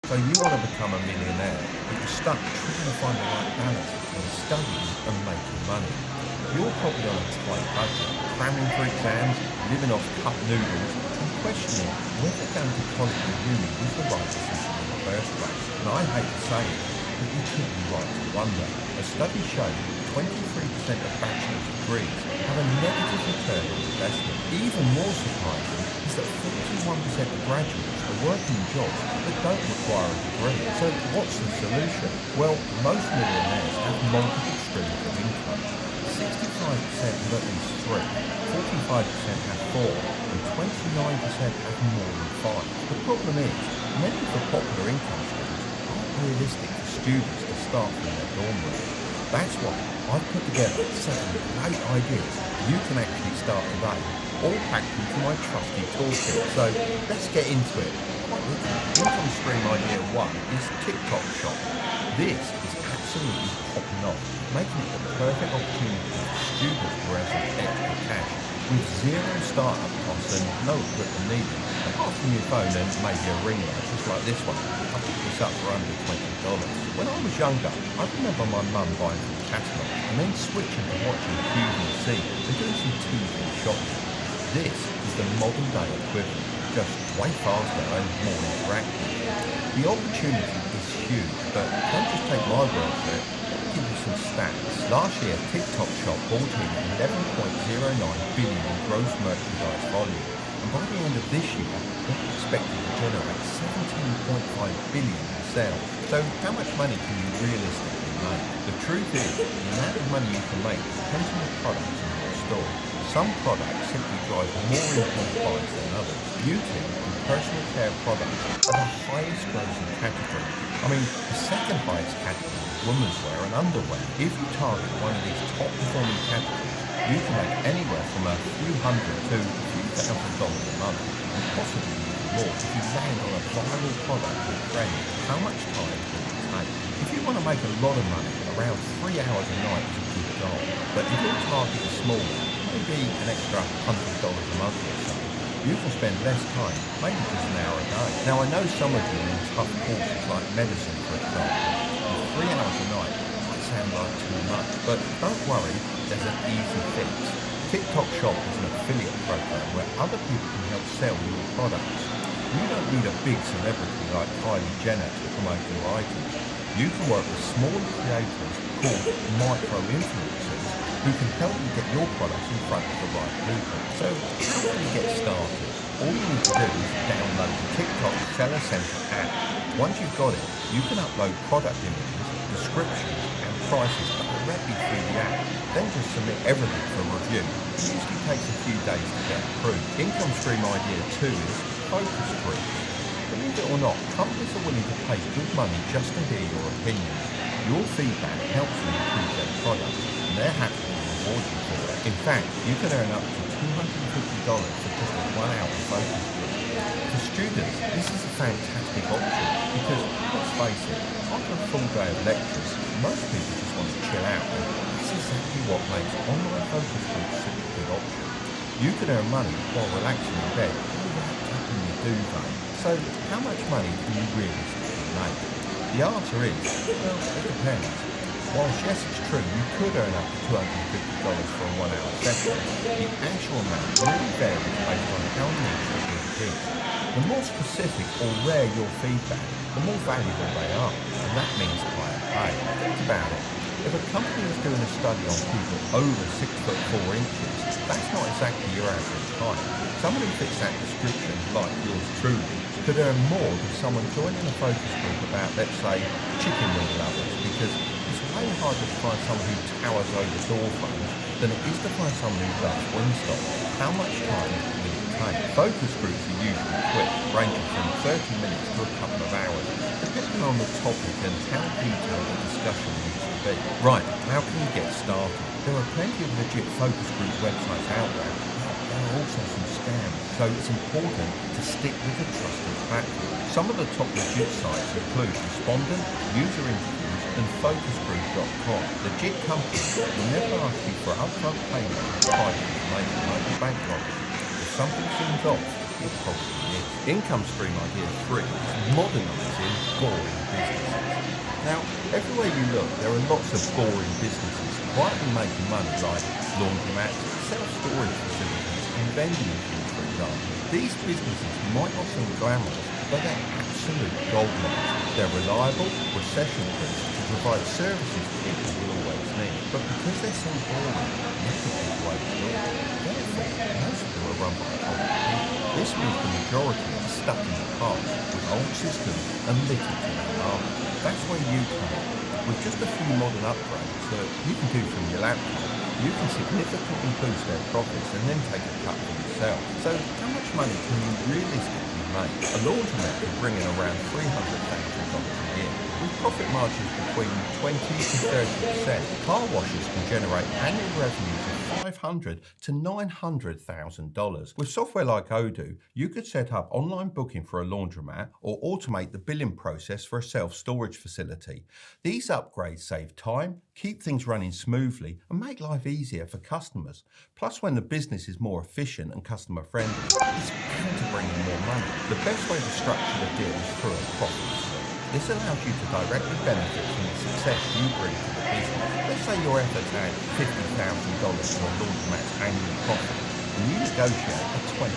So you want to become a millionaire, but you're stuck trying to find the right balance between studying and making money. You're probably on a tight budget, cramming for exams, living off cup noodles, and questioning whether going to college or uni was the right decision in the first place. And I hate to say it, but you could be right to wonder. A study showed 23% of bachelor's degrees have a negative return on investment. Even more surprising is that 41% of graduates are working jobs that don't require a degree. So what's the solution? Well, most millionaires have multiple streams of income. 65% have at least 3, 45% have 4, and 29% have more than 5. The problem is, many of the popular income streams aren't realistic for students to start from their dorm room. That's why I've put together 7 great ideas you can actually start today, all packed into my trusty toolkit. So let's get into it. Income stream idea 1 is TikTok shop. This is absolutely popping off, making it the perfect opportunity for students to earn some extra cash with zero startup costs and no equipment needed, apart from your phone and maybe a ring light, just like this one. I picked this up for under $20. When I was younger, I remember my mum buying from the catalogue and then switching to watching QVC and doing some TV shopping. This is the modern day equivalent, just way faster and more interactive. The opportunity is huge, but don't just take my word for it. Let me give you some stats. Last year, TikTok Shop brought in 11.09 billion in gross merchandise volume, and by the end of this year, they're expected to generate 17.5 billion in sales. So how much money can you realistically make? The truth is, the amount of money you can make depends on the products in your store. Some products simply drive more impulse buys than others. Beauty and personal care products are the highest grossing category. I mean, the second highest category is women's wear and underwear. If you target one of these top performing categories, you can make anywhere from a few hundred to a few $1,000s a month, and possibly even more if you land on a viral product or trend. How much time can it take? If you want to make a lot of money, around 3 hours a night is a good goal. But if your target is small, maybe an extra $100 a month or so, you can spend less time, maybe just an hour a day. Now, I know some of you are in tough courses like medicine, for example. And 3 hours a night might sound like too much, but don't worry, there's an easy fix. TikTok Shop is an affiliate program where other people can help sell your products. You don't need a big celebrity like Kylie Jenner to promote your items. You can work with smaller creators called micro-influencers who can help you get your products in front of the right people. So how can you get started? All you need to do is download the TikTok Seller Center app. Once you've got it, you can upload product images, descriptions, and prices directly through the app. Then just submit everything for review. It usually takes a few days to get approved. Income stream idea 2 is focus groups. Believe it or not, companies are willing to pay good money just to hear your opinions. Your feedback helps them improve their products, and they're happy to reward you for it. In fact, you can earn up to $250 for just a 1-hour focus group. For students, this is a fantastic option because, let's face it, after a full day of lectures, most people just want to chill out, and that's exactly what makes online focus groups such a good option. You can earn money while relaxing in bed, all wrapped up in your duvet. So, how much money can you realistically make? The answer is, well, it depends. Whilst yes, it's true, you could earn up to $250 for a 1-hour session, the actual amount really varies based on how niche your group is. The more specific or rare your feedback, the more valuable they are, and that means higher pay. Think about it. If a company is doing a study on people over 6'4" that's not exactly your average height. Somebody who fits that description, like yours truly, could earn more than someone joining a focus group about, let's say, chicken wing lovers, because it's way harder to find someone who towers over door frames than it is to find someone who loves Wingstop. How much time will it take? Focus groups are usually quick, ranging from 30 minutes to a couple of hours, depending on the topic and how detailed the discussion needs to be. Right, how can you get started? There are plenty of legit focus group websites out there, but there are also some scams, so it's important to stick with a trusted platform. Some of the top legit sites include Respondent, User Interviews, and focusgroup.com. Legit companies will never ask you for upfront payment or private information like your bank login. If something seems off, It probably is. Income stream idea 3 is modernising boring businesses. Now, everywhere you look, there are lots of boring businesses quietly making money, like laundromats, self-storage facilities, and vending machines, for example. These businesses might not seem glamorous, but they're absolute gold mines. They're reliable, recession-proof, and provide services people will always need. But because they're so boring, never people overlook. Therefore, most of them are run by old people. This means the majority are stuck in the past with old systems and little to no market. That's where you come in. With just a few modern upgrades that you can do from your laptop, you can significantly boost their profits and then take a cut for yourself. So how much money can you realistically make? A laundromat can bring in around $300,000 a year, with profit margins between 20 to 30%. Car washes can generate annual revenues of $500,000 to $900,000. With software like Odoo, you could set up online booking for a laundromat or automate the billing process for a self-storage facility. These upgrades save time, keep things running smoothly, and make life easier for customers. Plus, when the business is more efficient and customer-friendly, it's bound to bring in more money. The best way to structure the deal is through a profit split. This allows you to directly benefit from the success you bring to the business. Let's say your efforts add $50,000 to a laundromat's annual profit, and you negotiate a 20%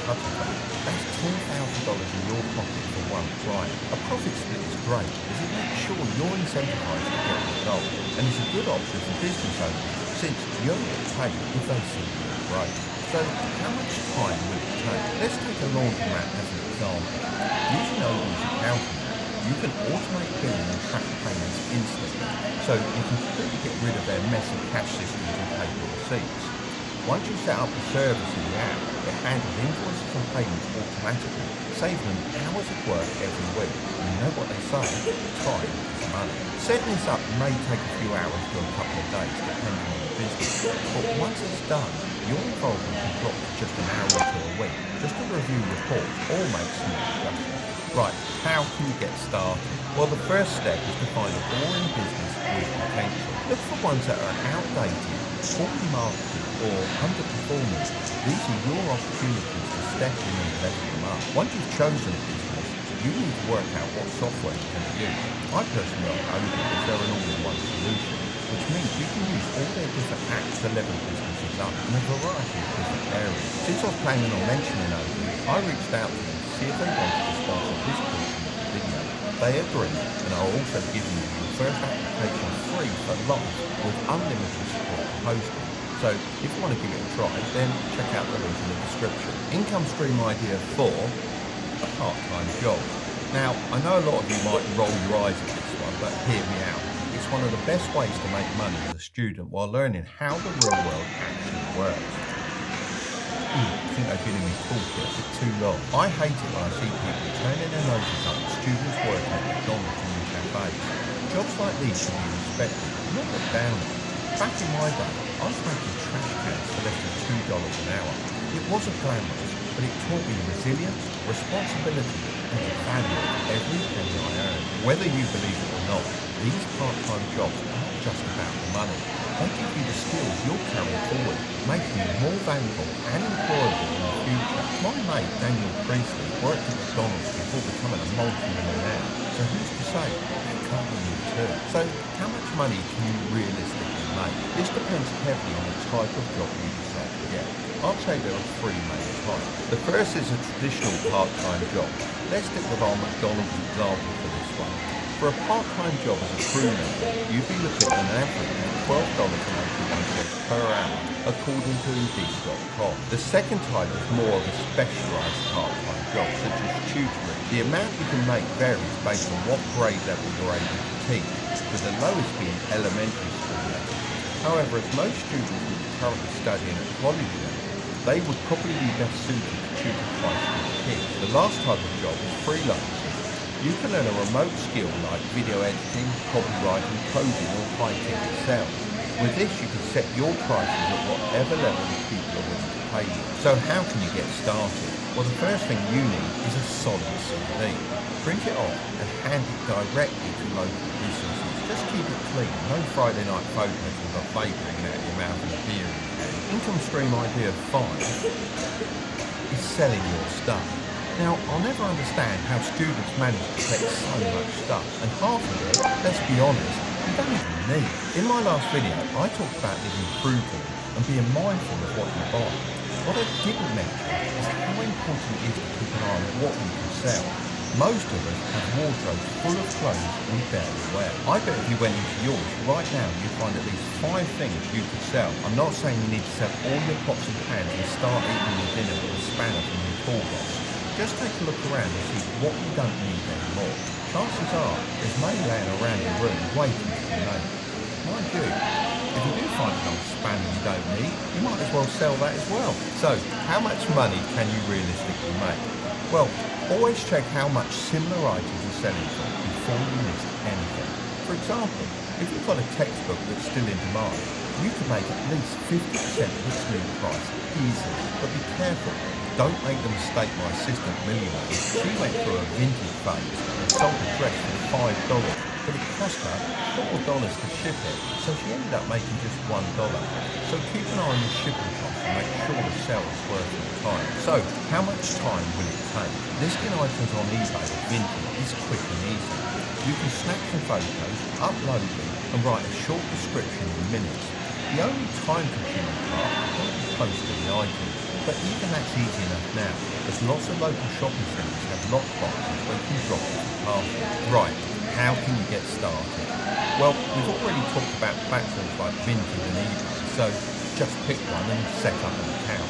cut of that. That's $10,000 in your pocket for one client. A profit split is great as it makes sure you're incentivized to get results, and it's a good option for business owners since you only get paid if they see your growth. So how much time will it take? Let's take a laundromat as an example. Using Odoo's accounting, you can automate billing and track payments instantly, so you can completely get rid of their messy cash systems and paper receipts. Once you set up the service in the app, it handles invoices and payments automatically, saving them hours of work every week. And you know what they say, time is money. Setting this up may take a few hours to a couple of days, depending on the business, but once it's done, your involvement can drop to just an hour or two a week, just to review reports or make small adjustments. Right, how can you get started? Well, the first step is to find a boring business with potential. Look for ones that are outdated, poorly marketed, or underperforming. These are your opportunities to step in and level them up. Once you've chosen a business, you need to work out what software you can use. I personally like Odoo as they're an all-in-one solution, which means you can use all their different apps to level businesses up in a variety of different areas. Since I was planning on mentioning Odoo, I reached out to them to see if they wanted to sponsor this portion of the video. They agreed, and I'll also give you the first application free for life with unlimited support and hosting. So if you want to give it a try, then check out the link in the description. Income stream idea 4, a part-time job. Now, I know a lot of you might roll your eyes at this one, but hear me out. It's one of the best ways to make money as a student while learning how the real world actually works. I think they've been in my toolkit a bit too long. I hate it when I see people turning their noses up at students working at McDonald's and in cafes. Jobs like these should be respected, not looked down on. Back in my day, I was making trash cans for less than $2 an hour. It wasn't glamorous, but it taught me resilience, responsibility, and the value of every penny I earned. Whether you believe it or not, these part-time jobs aren't just about the money. They give you the skills you'll carry forward, making you more valuable and employable in the future. My mate, Daniel Priestley, worked at McDonald's before becoming a multi-millionaire. So who's to say that can't be you too? So how much money can you realistically make? This depends heavily on the type of job you decide to get. I'll say there are 3 main types. The first is a traditional part-time job. Let's stick with our McDonald's example for this one. For a part-time job as a crew member, you'd be looking at an average of $12.81 per hour, according to Indeed.com. The second type is more of a specialised part-time job, such as tutoring. The amount you can make varies based on what grade level you're able to teach, with the lowest being elementary school level. However, as most students would be currently studying at college level, they would probably be best suited to tutor high school kids. The last type of job is freelancing. You can learn a remote skill like video editing, copywriting, coding, or high-ticket sales. With this, you can set your prices at whatever level the people are willing to pay you. So how can you get started? Well, the first thing you need is a solid CV. Print it off and hand it directly to local businesses. Just keep it clean. No Friday night photos with a vape hanging out of your mouth and a beer in your hand. Income stream idea 5 is is selling your stuff. Now, I'll never understand how students manage to collect so much stuff, and half of it, let's be honest, you don't even need. In my last video, I talked about living frugally and being mindful of what you buy. What I didn't mention is how important it is to keep an eye on what you can sell. Most of us have wardrobes full of clothes we barely wear. I bet if you went into yours right now, you'd find at least 5 things you could sell. I'm not saying you need to sell all your pots and pans and start eating your dinner with a spanner from your toolbox. Just take a look around and see what you don't need anymore. Chances are there's money laying around your room waiting to be made. Mind you, if you do find an old spanner you don't need, you might as well sell that as well. So, how much money can you realistically make? Well, always check how much similar items are selling for before you list anything. For example, if you've got a textbook that's still in demand, you can make at least 50% of its new price easily. But be careful, don't make the mistake my assistant Millie made. She went through a vintage phase and sold a dress for $5, but it cost her $4 to ship it, so she ended up making just $1. So keep an eye on your shipping costs and make sure the sale is worth your time. So, how much time will it take? Listing items on eBay with vintage is quick and easy. You can snap some photos, upload them, and write a short description in minutes. The only time-consuming part is posting the items, but even that's easy enough now, as lots of local shopping centres have lockboxes where you can drop it to parcels. Right, how can you get started? Well, we've already talked about platforms like Vinted and eBay, so just pick one and set up an account.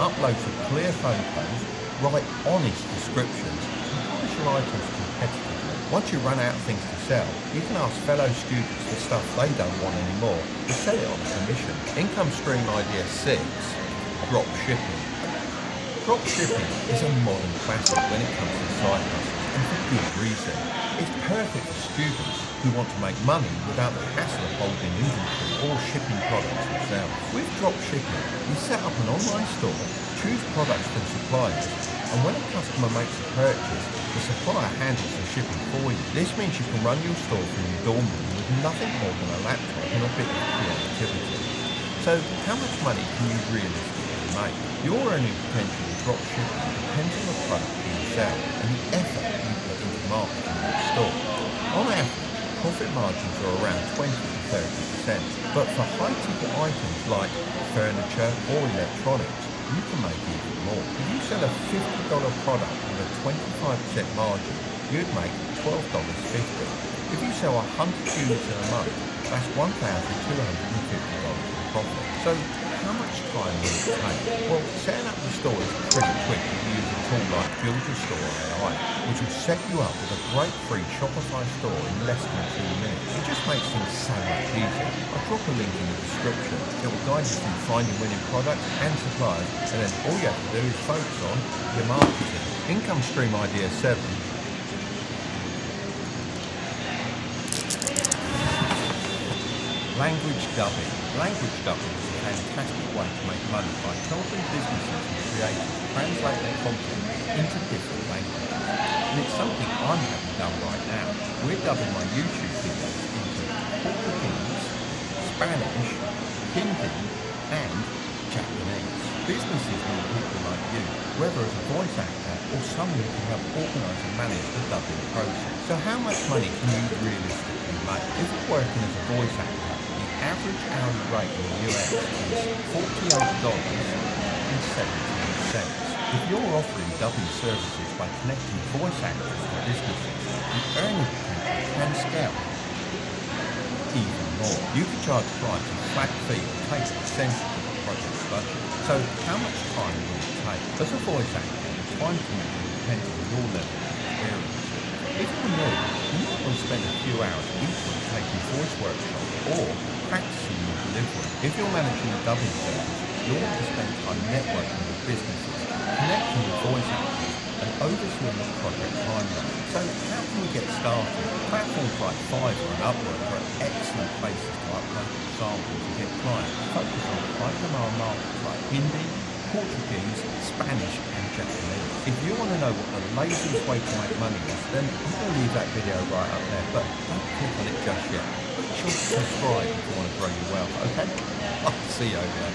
Upload some clear photos, write honest descriptions, and price your items competitively. Once you run out of things to sell, you can ask fellow students for stuff they don't want anymore to sell it on commission. Income stream idea 6, drop shipping. Drop shipping is a modern classic when it comes to side hustles, and for good reason. It's perfect for students who want to make money without the hassle of holding inventory or shipping products themselves. With drop shipping, you set up an online store, choose products from suppliers, and when a customer makes a purchase, the supplier handles the shipping for you. This means you can run your store from your dorm room with nothing more than a laptop and a bit of creativity. So, how much money can you realistically make? Your earning potential with drop shipping depends on the product you sell and the effort you put into marketing your store. On average, profit margins are around 20 to 30%, but for high-ticket items like furniture or electronics, you can make even more. If you sell a $50 product with a 25% margin, you'd make $12.50. If you sell 100 units in a month, that's $1,250 in profit. So, how much time will it take? Well, setting up your store is pretty quick if you use a tool like Build Your Store AI, which will set you up with a great free Shopify store in less than 2 minutes. It just makes things so much easier. I'll drop a link in the description. It will guide you through finding winning products and suppliers, and then all you have to do is focus on your marketing. Income stream idea 7. Language dubbing. Language dubbing is a fantastic way to make money by helping businesses and creators translate their content into different languages. And it's something I'm having done right now. We're dubbing my YouTube videos into Portuguese, Spanish, Hindi, and Japanese. Businesses need people like you, whether as a voice actor or someone who can help organise and manage the dubbing process. So how much money can you realistically make? If you're working as a voice actor, the average hourly rate in the US is $48.17. If you're offering dubbing services by connecting voice actors to businesses, the earning potential can scale even more. You can charge clients a flat fee and take a percentage of the project's budget. So how much time will it take? As a voice actor, the time commitment depends on your level of experience. If you're new, you might want to spend a few hours each week taking voice workshops or practicing your delivery. If you're managing a dubbing service, you'll want to spend time networking with businesses, connecting with voice actors, and overseeing the project timeline. So how can we get started? Platforms like Fiverr and Upwork are excellent places to upload your samples and get clients. Focus on high-demand markets like Hindi, Portuguese, Spanish, and Japanese. If you want to know what the laziest way to make money is, then I'm going to leave that video right up there, but don't click on it just yet. Make sure to subscribe if you want to grow your wealth, okay? I'll see you over there.